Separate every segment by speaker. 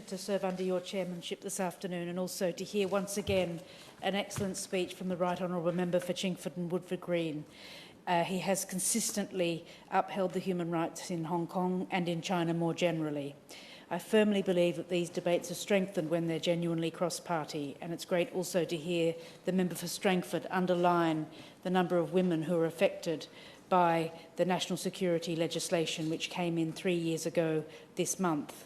Speaker 1: to serve under your chairmanship this afternoon, and also to hear once again an excellent speech from the Right Honourable Member for Chingford and Woodford Green. He has consistently upheld the human rights in Hong Kong and in China more generally. I firmly believe that these debates are strengthened when they're genuinely cross-party, and it's great also to hear the member for Strangford underline the number of women who are affected by the national security legislation which came in 3 years ago this month.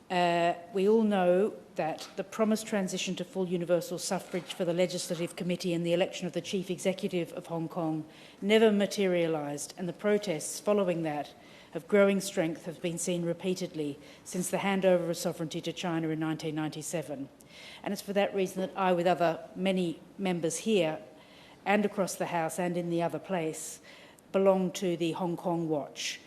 Speaker 1: We all know that the promised transition to full universal suffrage for the Legislative Committee and the election of the Chief Executive of Hong Kong never materialised, and the protests following that of growing strength have been seen repeatedly since the handover of sovereignty to China in 1997. And it's for that reason that I, with many members here and across the House and in the other place, belong to the Hong Kong Watch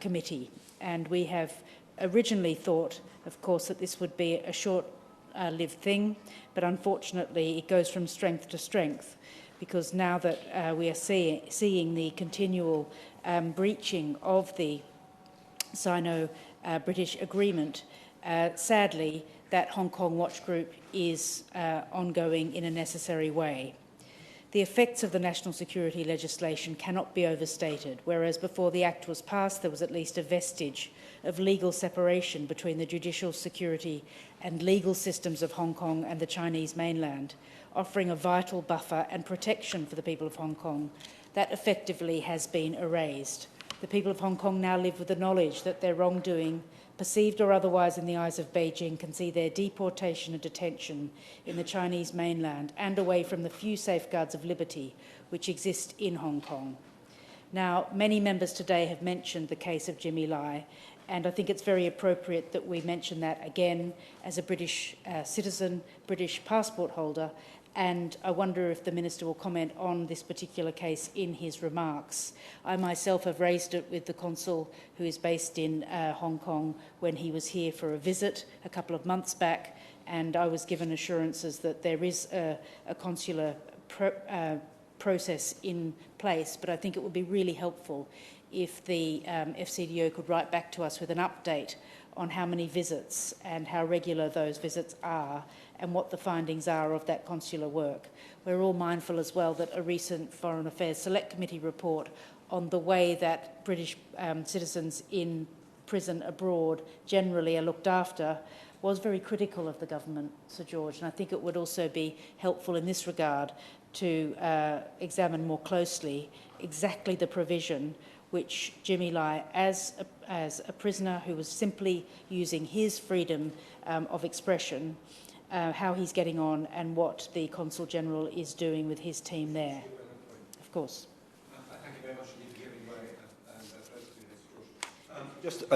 Speaker 1: committee. And we have originally thought, of course, that this would be a short-lived thing, but unfortunately it goes from strength to strength, because now that we are seeing the continual breaching of the Sino-British Agreement, sadly, that Hong Kong Watch Group is ongoing in a necessary way. The effects of the national security legislation cannot be overstated, whereas before the Act was passed there was at least a vestige of legal separation between the judicial, security and legal systems of Hong Kong and the Chinese mainland, offering a vital buffer and protection for the people of Hong Kong. That effectively has been erased. The people of Hong Kong now live with the knowledge that their wrongdoing, perceived or otherwise in the eyes of Beijing, can see their deportation and detention in the Chinese mainland and away from the few safeguards of liberty which exist in Hong Kong. Now, many members today have mentioned the case of Jimmy Lai, and I think it's very appropriate that we mention that again as a British citizen, British passport holder, and I wonder if the Minister will comment on this particular case in his remarks. I myself have raised it with the Consul, who is based in Hong Kong, when he was here for a visit a couple of months back, and I was given assurances that there is a consular process in place, but I think it would be really helpful if the FCDO could write back to us with an update on how many visits and how regular those visits are and what the findings are of that consular work. We're all mindful as well that a recent Foreign Affairs Select Committee report on the way that British citizens in prison abroad generally are looked after was very critical of the government, Sir George, and I think it would also be helpful in this regard to examine more closely exactly the provision which Jimmy Lai, as a prisoner who was simply using his freedom of expression, how he's getting on and what the Consul General is doing with his team there. Of course.
Speaker 2: Thank you very much indeed for giving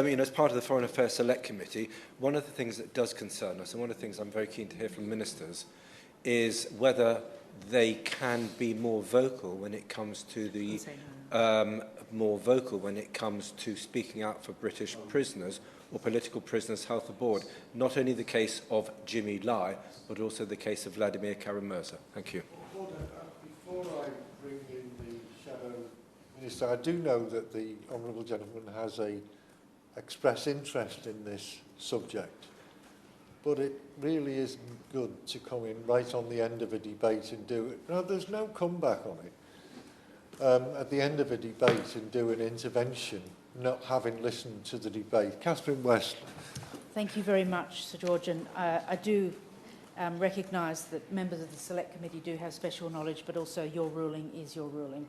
Speaker 2: way. As part of the Foreign Affairs Select Committee, one of the things that does concern us, and one of the things I'm very keen to hear from ministers, is whether they can be more vocal when it comes to the speaking out for British prisoners or political prisoners held aboard. Not only the case of Jimmy Lai, but also the case of Vladimir Kara-Murza. Thank you.
Speaker 3: Before I bring in the Shadow Minister, I do know that the Honourable Gentleman has a express interest in this subject, but it really isn't good to come in right on the end of a debate and do it. No, there's no comeback on it. At the end of a debate and do an intervention, not having listened to the debate. Catherine West.
Speaker 1: Thank you very much, Sir George, and I do recognise that members of the Select Committee do have special knowledge, but also your ruling is your ruling.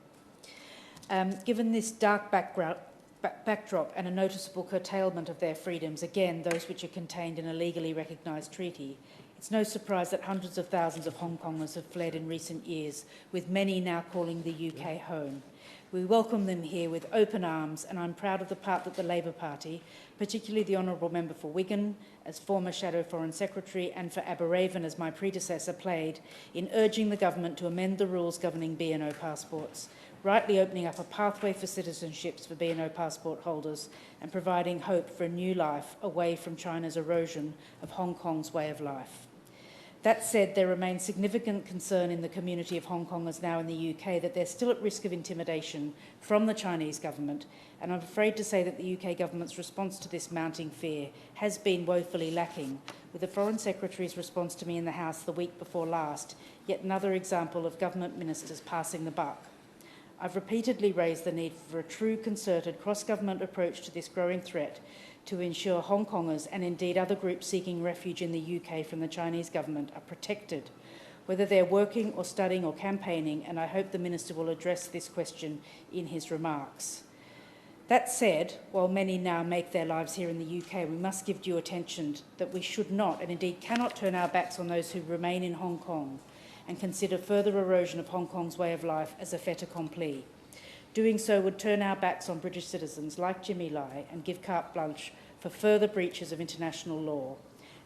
Speaker 1: Given this dark backdrop and a noticeable curtailment of their freedoms, again, those which are contained in a legally recognised treaty, it's no surprise that hundreds of thousands of Hong Kongers have fled in recent years, with many now calling the UK home. We welcome them here with open arms, and I'm proud of the part that the Labour Party, particularly the Honourable Member for Wigan, as former Shadow Foreign Secretary, and for Aberraven as my predecessor, played in urging the government to amend the rules governing B&O passports, rightly opening up a pathway for citizenships for B&O passport holders and providing hope for a new life away from China's erosion of Hong Kong's way of life. That said, there remains significant concern in the community of Hong Kongers now in the UK that they're still at risk of intimidation from the Chinese government, and I'm afraid to say that the UK government's response to this mounting fear has been woefully lacking, with the Foreign Secretary's response to me in the House the week before last yet another example of government ministers passing the buck. I've repeatedly raised the need for a true concerted cross-government approach to this growing threat to ensure Hong Kongers and indeed other groups seeking refuge in the UK from the Chinese government are protected, whether they're working or studying or campaigning, and I hope the Minister will address this question in his remarks. That said, while many now make their lives here in the UK, we must give due attention that we should not and indeed cannot turn our backs on those who remain in Hong Kong and consider further erosion of Hong Kong's way of life as a fait accompli. Doing so would turn our backs on British citizens like Jimmy Lai and give carte blanche for further breaches of international law.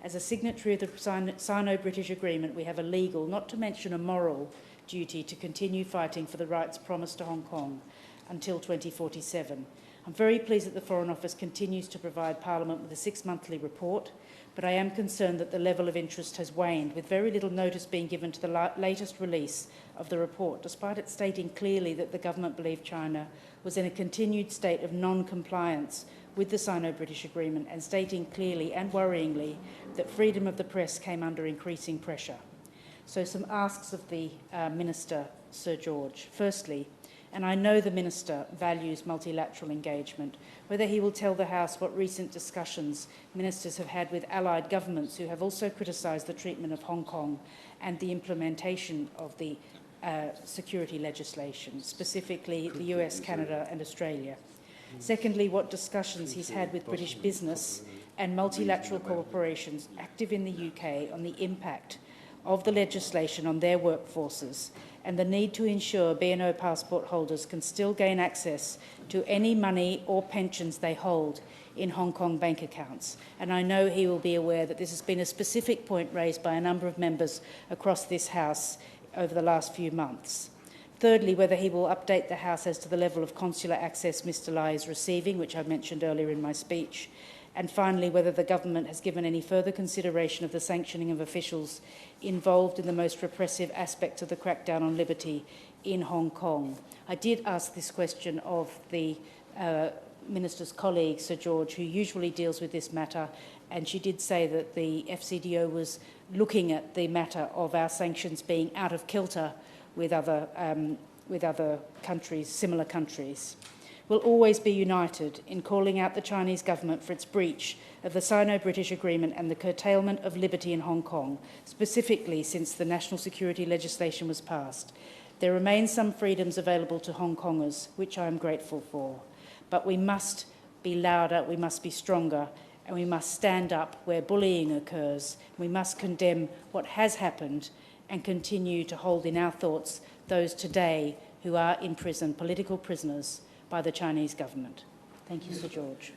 Speaker 1: As a signatory of the Sino-British Agreement, we have a legal, not to mention a moral, duty to continue fighting for the rights promised to Hong Kong until 2047. I'm very pleased that the Foreign Office continues to provide Parliament with a 6-monthly report, but I am concerned that the level of interest has waned, with very little notice being given to the latest release of the report, despite it stating clearly that the government believed China was in a continued state of non-compliance with the Sino-British Agreement, and stating clearly and worryingly that freedom of the press came under increasing pressure. So some asks of the Minister, Sir George. Firstly, and I know the Minister values multilateral engagement, whether he will tell the House what recent discussions ministers have had with allied governments who have also criticised the treatment of Hong Kong and the implementation of the security legislation, specifically the US, Canada and Australia. Secondly, what discussions he's had with British business and multilateral corporations active in the UK on the impact of the legislation on their workforces and the need to ensure B&O passport holders can still gain access to any money or pensions they hold in Hong Kong bank accounts. And I know he will be aware that this has been a specific point raised by a number of members across this House over the last few months. Thirdly, whether he will update the House as to the level of consular access Mr Lai is receiving, which I mentioned earlier in my speech. And finally, whether the government has given any further consideration of the sanctioning of officials involved in the most repressive aspects of the crackdown on liberty in Hong Kong. I did ask this question of the Minister's colleague, Sir George, who usually deals with this matter, and she did say that the FCDO was looking at the matter of our sanctions being out of kilter with other countries, similar countries. We'll always be united in calling out the Chinese government for its breach of the Sino-British Agreement and the curtailment of liberty in Hong Kong, specifically since the national security legislation was passed. There remain some freedoms available to Hong Kongers, which I am grateful for. But we must be louder, we must be stronger, and we must stand up where bullying occurs. We must condemn what has happened and continue to hold in our thoughts those today who are in prison, political prisoners, by the Chinese government. Thank you, Sir George.